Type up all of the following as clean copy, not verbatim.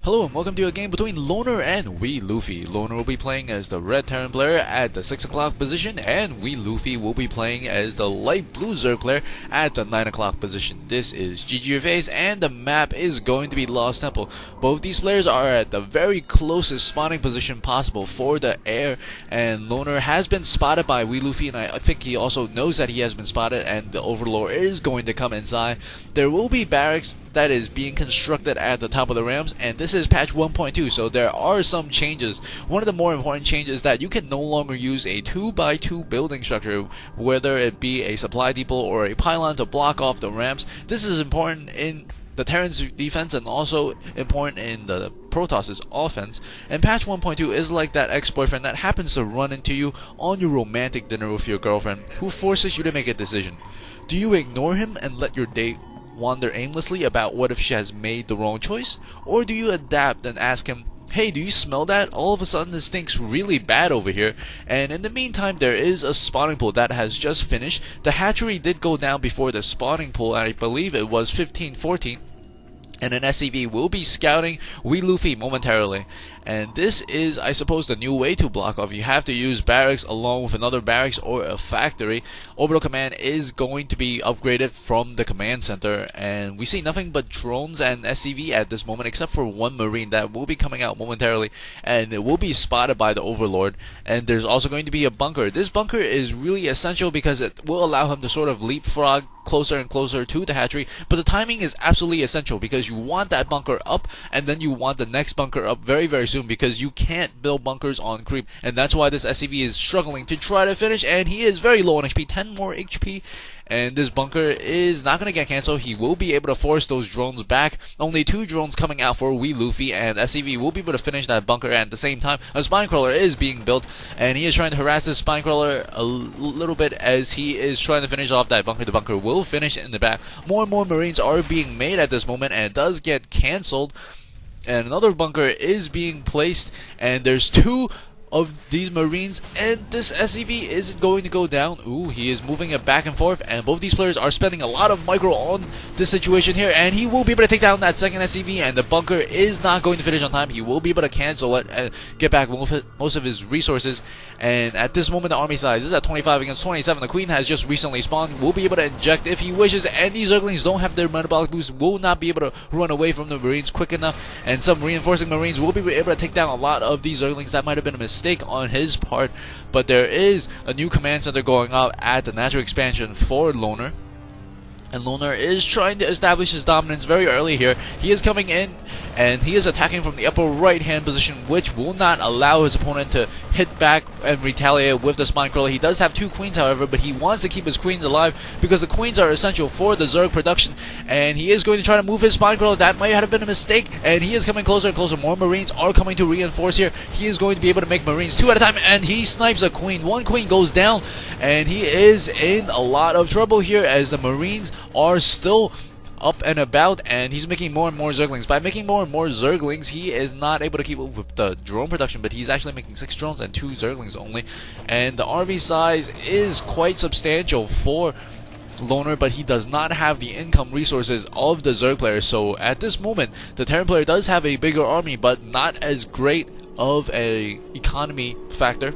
Hello and welcome to a game between Loner and WELuffy. Loner will be playing as the red Terran player at the 6 o'clock position, and WELuffy will be playing as the light blue Zerg player at the 9 o'clock position. This is GGFAs, and the map is going to be Lost Temple. Both these players are at the very closest spawning position possible for the air, and Loner has been spotted by WELuffy, and I think he also knows that he has been spotted, and the Overlord is going to come inside. There will be barracks that is being constructed at the top of the ramps, and this is patch 1.2, so there are some changes. One of the more important changes is that you can no longer use a 2x2 building structure, whether it be a supply depot or a pylon, to block off the ramps. This is important in the Terran's defense and also important in the Protoss' offense. And patch 1.2 is like that ex-boyfriend that happens to run into you on your romantic dinner with your girlfriend, who forces you to make a decision. Do you ignore him and let your date wander aimlessly about what if she has made the wrong choice? Or do you adapt and ask him, hey, do you smell that? All of a sudden this stinks really bad over here. And in the meantime, there is a spawning pool that has just finished. The hatchery did go down before the spawning pool, and I believe it was 15-14. And an SCV will be scouting WELuffy momentarily. And this is, I suppose, the new way to block off. You have to use barracks along with another barracks or a factory. Orbital command is going to be upgraded from the command center, and we see nothing but drones and SCV at this moment, except for one marine that will be coming out momentarily, and it will be spotted by the Overlord. And there's also going to be a bunker. This bunker is really essential because it will allow him to sort of leapfrog closer and closer to the hatchery, but the timing is absolutely essential because you want that bunker up, and then you want the next bunker up very, very soon, because you can't build bunkers on creep. And that's why this SCV is struggling to try to finish, and he is very low on HP, 10 more HP, and this bunker is not going to get cancelled. He will be able to force those drones back. Only 2 drones coming out for WELuffy, and SCV will be able to finish that bunker. At the same time, a spinecrawler is being built, and he is trying to harass this spinecrawler a little bit as he is trying to finish off that bunker. The bunker will finish in the back. More and more marines are being made at this moment, and it does get cancelled. And another bunker is being placed, and there's 2 of these marines, and this SCV is going to go down. Ooh, he is moving it back and forth, and both these players are spending a lot of micro on this situation here, and he will be able to take down that second SCV, and the bunker is not going to finish on time. He will be able to cancel it and get back most of his resources. And at this moment, the army size is at 25 against 27. The queen has just recently spawned, will be able to inject if he wishes, and these Zerglings don't have their metabolic boost, will not be able to run away from the marines quick enough, and some reinforcing marines will be able to take down a lot of these Zerglings. That might have been a mistake on his part, but there is a new command center going up at the natural expansion for Loner, and Loner is trying to establish his dominance very early here. He is coming in, and he is attacking from the upper right hand position, which will not allow his opponent to hit back and retaliate with the spinecrawler. He does have 2 queens, however, but he wants to keep his queens alive because the queens are essential for the Zerg production, and he is going to try to move his spinecrawler. That might have been a mistake, and he is coming closer and closer. More marines are coming to reinforce here. He is going to be able to make marines 2 at a time, and he snipes a queen. 1 queen goes down, and he is in a lot of trouble here as the marines are still up and about, and he's making more and more Zerglings. By making more and more Zerglings, he is not able to keep up with the drone production, but he's actually making 6 drones and 2 Zerglings only. And the army size is quite substantial for Loner, but he does not have the income resources of the Zerg player. So at this moment, the Terran player does have a bigger army, but not as great of a economy factor.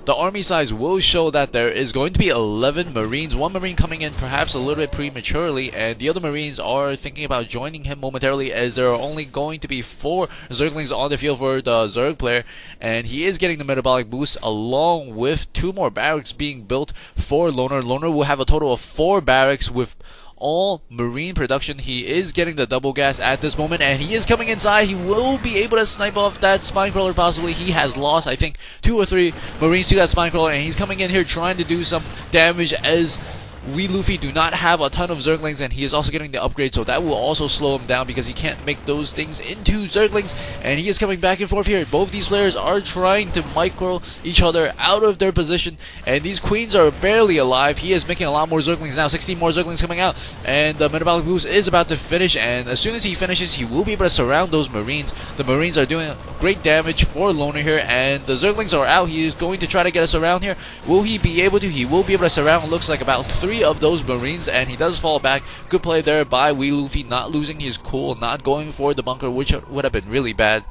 The army size will show that there is going to be 11 marines, 1 marine coming in perhaps a little bit prematurely, and the other marines are thinking about joining him momentarily, as there are only going to be 4 Zerglings on the field for the Zerg player, and he is getting the metabolic boost along with 2 more barracks being built for Loner. Loner will have a total of 4 barracks with all marine production. He is getting the double gas at this moment, and he is coming inside. He will be able to snipe off that spinecrawler possibly. He has lost, I think, 2 or 3 marines to that spinecrawler, and he's coming in here trying to do some damage as WELuffy do not have a ton of Zerglings, and he is also getting the upgrade, so that will also slow him down because he can't make those things into Zerglings. And he is coming back and forth here. Both these players are trying to micro each other out of their position, and these queens are barely alive. He is making a lot more Zerglings now, 16 more Zerglings coming out, and the metabolic boost is about to finish, and as soon as he finishes, he will be able to surround those marines. The marines are doing great damage for Loner here, and the Zerglings are out. He is going to try to get us around here. Will he be able to? He will be able to surround. Looks like about 3 3 of those Marines, and he does fall back. Good play there by WELuffy, not losing his cool, not going for the bunker, which would have been really bad.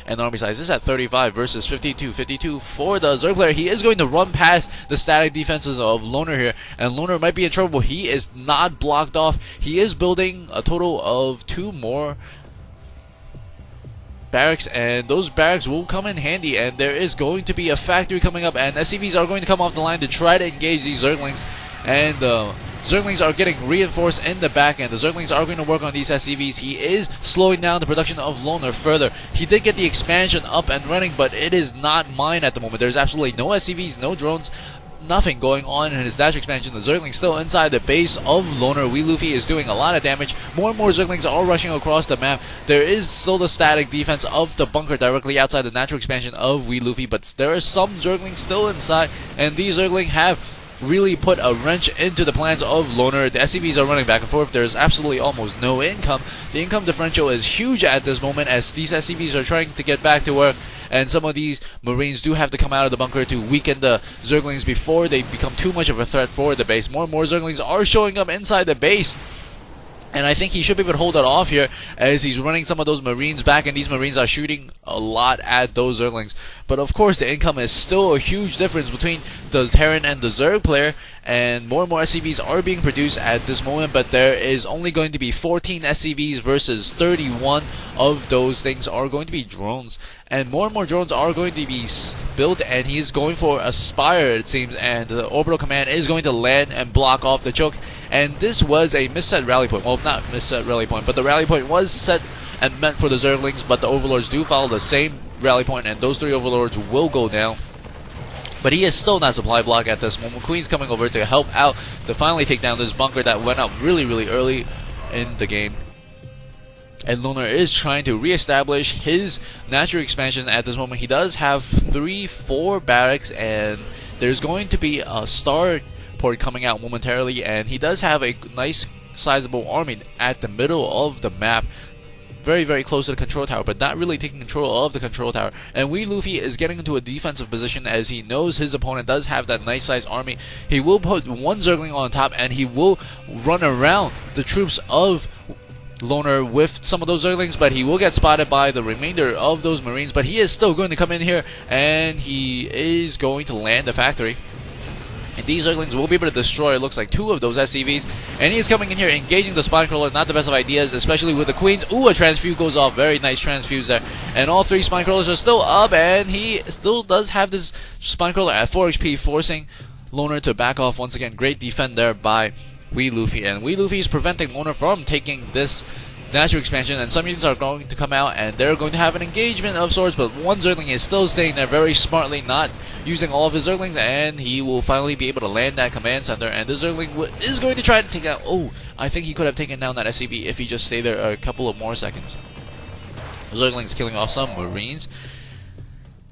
And the army size is at 35 versus 52. 52 for the Zerg player. He is going to run past the static defenses of Loner here, and Loner might be in trouble. He is not blocked off. He is building a total of 2 more barracks, and those barracks will come in handy, and there is going to be a factory coming up, and SCVs are going to come off the line to try to engage these Zerglings, and Zerglings are getting reinforced in the back end. The Zerglings are going to work on these SCVs. He is slowing down the production of Loner further. He did get the expansion up and running, but it is not mine at the moment. There's absolutely no SCVs, no drones, nothing going on in his dash expansion. The Zerglings still inside the base of Loner. WELuffy is doing a lot of damage. More and more Zerglings are rushing across the map. There is still the static defense of the bunker directly outside the natural expansion of WELuffy, but there are some Zerglings still inside, and these Zerglings have really put a wrench into the plans of Loner. The SCVs are running back and forth. There's absolutely almost no income. The income differential is huge at this moment as these SCVs are trying to get back to work, and some of these Marines do have to come out of the bunker to weaken the Zerglings before they become too much of a threat for the base. More and more Zerglings are showing up inside the base, and I think he should be able to hold that off here as he's running some of those Marines back, and these Marines are shooting a lot at those Zerglings. But of course, the income is still a huge difference between the Terran and the Zerg player, and more SCVs are being produced at this moment, but there is only going to be 14 SCVs versus 31 of those things are going to be drones. And more drones are going to be built, and he's going for a Spire, it seems, and the orbital command is going to land and block off the choke. And this was a misset rally point. Well, not misset rally point, but the rally point was set and meant for the Zerglings, but the Overlords do follow the same rally point, and those 3 Overlords will go down. But he is still not supply block at this moment. Queen's coming over to help out to finally take down this bunker that went up really early in the game. And Loner is trying to reestablish his natural expansion at this moment. He does have 3-4 barracks, and there's going to be a starport coming out momentarily, and he does have a nice sizable army at the middle of the map. Very close to the control tower, but not really taking control of the control tower. And WELuffy is getting into a defensive position as he knows his opponent does have that nice sized army. He will put 1 Zergling on top, and he will run around the troops of Loner with some of those Zerglings, but he will get spotted by the remainder of those Marines. But he is still going to come in here, and he is going to land the factory. And these Zerglings will be able to destroy, it looks like, 2 of those SCVs. And he is coming in here, engaging the Spine Crawler. Not the best of ideas, especially with the Queens. Ooh, a transfuse goes off. Very nice transfuse there. And all 3 Spine Crawlers are still up, and he still does have this Spine Crawler at 4 HP, forcing Loner to back off once again. Great defend there by WELuffy. And WELuffy is preventing Loner from taking this natural expansion, and some units are going to come out, and they're going to have an engagement of sorts, but 1 Zergling is still staying there very smartly, not using all of his Zerglings, and he will finally be able to land that command center, and the Zergling is going to try to take out... Oh, I think he could have taken down that SCV if he just stayed there a couple of more seconds. The Zergling is killing off some Marines.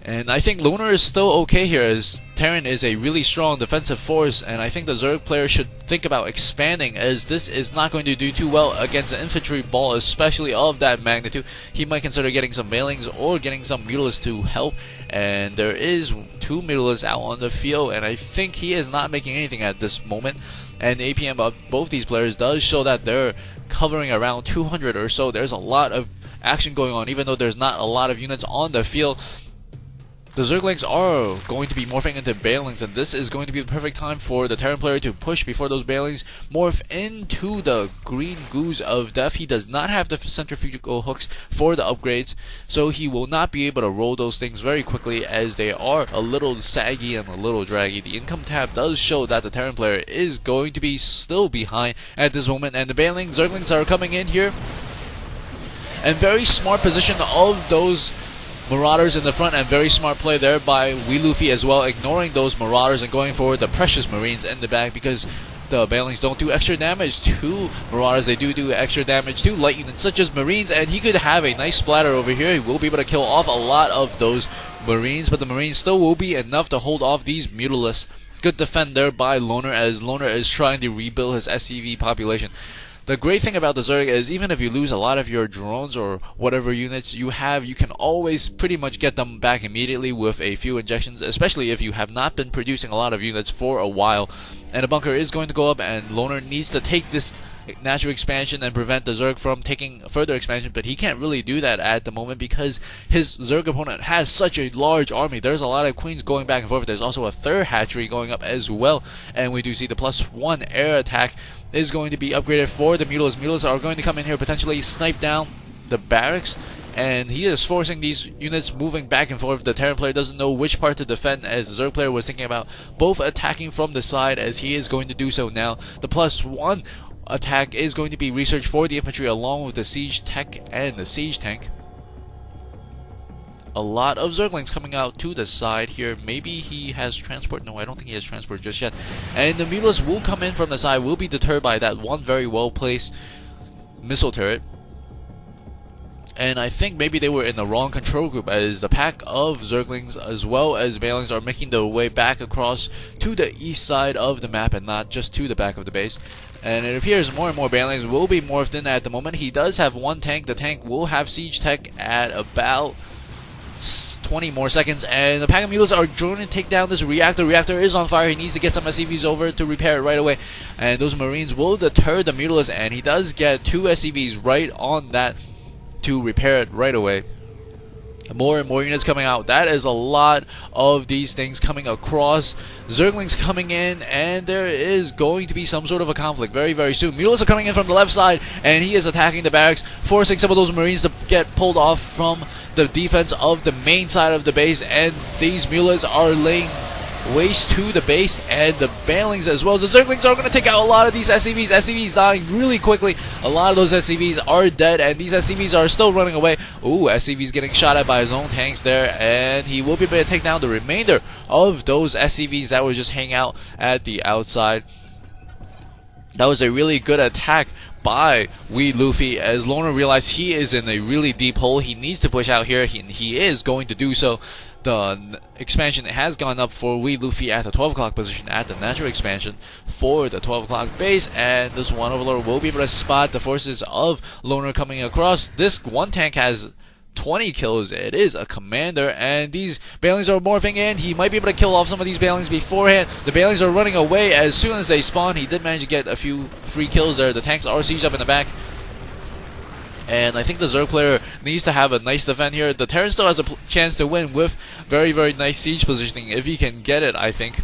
And I think Loner is still okay here, as Terran is a really strong defensive force, and I think the Zerg player should think about expanding, as this is not going to do too well against an infantry ball, especially of that magnitude. He might consider getting some Mailings or getting some Mutalisks to help, and there is 2 Mutalisks out on the field, and I think he is not making anything at this moment. And the APM of both these players does show that they're covering around 200 or so. There's a lot of action going on, even though there's not a lot of units on the field. The Zerglings are going to be morphing into Bailings, and this is going to be the perfect time for the Terran player to push before those Bailings morph into the green goose of death. He does not have the centrifugal hooks for the upgrades, so he will not be able to roll those things very quickly, as they are a little saggy and a little draggy. The income tab does show that the Terran player is going to be still behind at this moment, and the Zerglings are coming in here. And very smart position of those Marauders in the front, and very smart play there by WELuffy as well, ignoring those Marauders and going for the precious Marines in the back, because the Bailings don't do extra damage to Marauders. They do extra damage to light units such as Marines, and he could have a nice splatter over here. He will be able to kill off a lot of those Marines, but the Marines still will be enough to hold off these Mutalisks. Good defend there by Loner, as Loner is trying to rebuild his SCV population. The great thing about the Zerg is even if you lose a lot of your drones or whatever units you have, you can always pretty much get them back immediately with a few injections, especially if you have not been producing a lot of units for a while. And a bunker is going to go up, and Loner needs to take this natural expansion and prevent the Zerg from taking further expansion, but he can't really do that at the moment because his Zerg opponent has such a large army. There's a lot of queens going back and forth. There's also a third hatchery going up as well, and we do see the +1 air attack is going to be upgraded for the Mutalists. Mutalists are going to come in here, potentially snipe down the barracks, and he is forcing these units moving back and forth. The Terran player doesn't know which part to defend, as the Zerg player was thinking about both attacking from the side, as he is going to do so now. The +1 attack is going to be researched for the infantry along with the siege tech and the siege tank. A lot of Zerglings coming out to the side here. Maybe he has transport. No, I don't think he has transport just yet. And the Mutalists will come in from the side, will be deterred by that one very well placed missile turret. And I think maybe they were in the wrong control group, as the pack of Zerglings as well as Bailings are making their way back across to the east side of the map and not just to the back of the base. And it appears more and more Bailings will be morphed in at the moment. He does have one tank. The tank will have siege tech at about 20 more seconds, and the pack of Mutalists are trying to take down this reactor. Reactor is on fire. He needs to get some SCVs over to repair it right away, and those Marines will deter the Mutalists, and he does get 2 SCVs right on that to repair it right away. More and more units coming out. That is a lot of these things coming across. Zerglings coming in, and there is going to be some sort of a conflict very, very soon. Mutalists are coming in from the left side, and he is attacking the barracks, forcing some of those Marines to get pulled off from the defense of the main side of the base, and these Mutalists are laying waste to the base, and the Bailings as well. The Zerglings are going to take out a lot of these SCVs. SCVs dying really quickly. A lot of those SCVs are dead, and these SCVs are still running away. Ooh, SCVs getting shot at by his own tanks there, and he will be able to take down the remainder of those SCVs that were just hanging out at the outside. That was a really good attack by WELuffy, as Loner realized he is in a really deep hole. He needs to push out here. He is going to do so. The expansion has gone up for WELuffy at the 12 o'clock position at the natural expansion for the 12 o'clock base, and this one overlord will be able to spot the forces of Loner coming across. This one tank has 20 kills. It is a commander, and these Bailings are morphing in. He might be able to kill off some of these Bailings beforehand. The Bailings are running away as soon as they spawn. He did manage to get a few free kills there. The tanks are sieged up in the back, and I think the Zerg player needs to have a nice defend here. The Terran still has a chance to win with very, very nice siege positioning if he can get it, I think.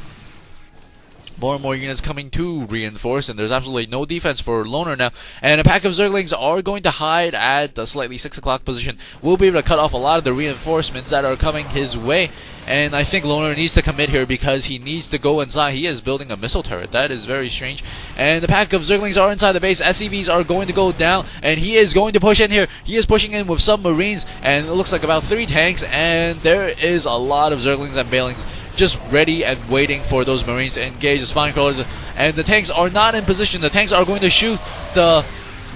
More and more units coming to reinforce, and there's absolutely no defense for Loner now. And a pack of Zerglings are going to hide at the slightly 6 o'clock position. We'll be able to cut off a lot of the reinforcements that are coming his way. And I think Loner needs to commit here because he needs to go inside. He is building a missile turret. That is very strange. And the pack of Zerglings are inside the base. SCVs are going to go down, and he is going to push in here. He is pushing in with some Marines, and it looks like about 3 tanks. And there is a lot of Zerglings and Bailings just ready and waiting for those Marines to engage the spine crawlers, and the tanks are not in position. The tanks are going to shoot the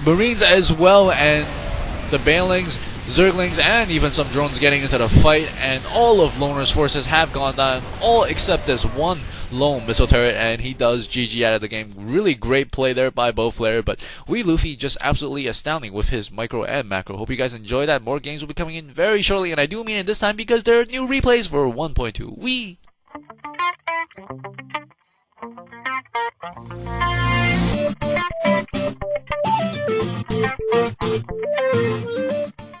Marines as well, and the Bailings, Zerglings, and even some drones getting into the fight, and all of Loner's forces have gone down, all except this one lone missile turret, and he does GG out of the game. Really great play there by both players, but WELuffy just absolutely astounding with his micro and macro. Hope you guys enjoy that. More games will be coming in very shortly, and I do mean it this time because there are new replays for 1.2.